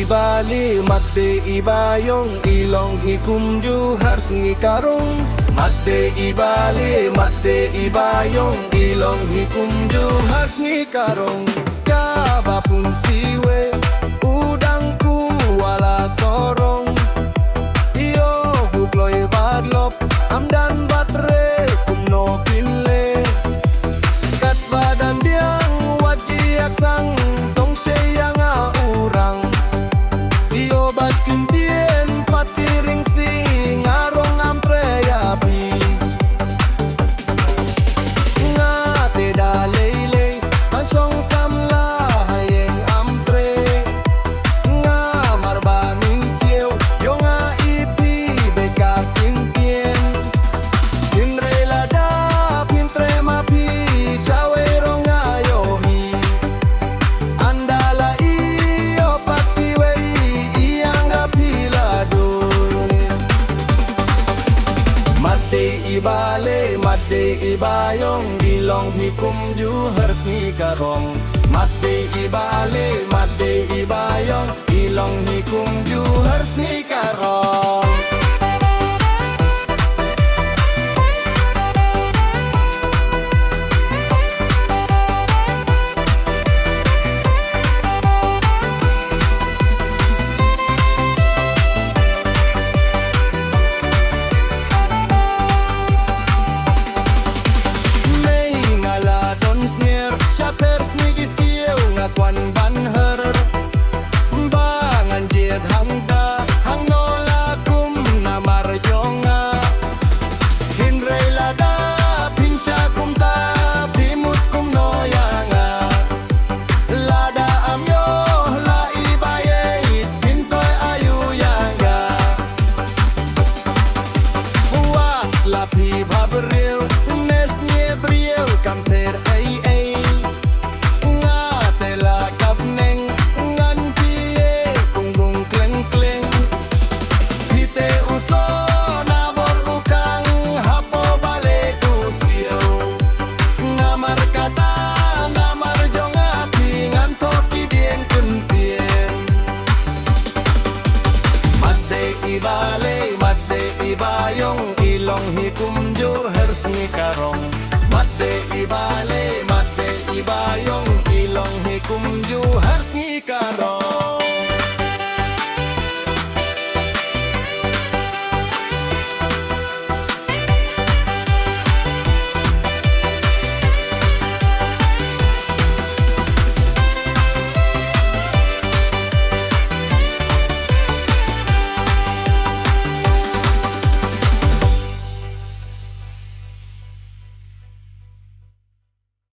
ibali madde ibayong ilong hikumju harsi karong madde ibali madde ibayong ilong hikumju harsi karong kabapun siwe udangku wala sorong iyo bukloy badlop amdan batre kumno pinle kat badan biang wajiak sang tong seyang urang iyo baskin tien patiring sing arong ampreyapi ngate dalele pasong samla hayeng ampre ngamar bamin sieu yo nga ipi beka kintien pinre lada pintre mapi shawero ngayohi andala iyo patiwei iyanga piladul madde ibale madde ibayong ilong hikumju harsi karong madde ibale madde ibayong ilong hikumju harsi karong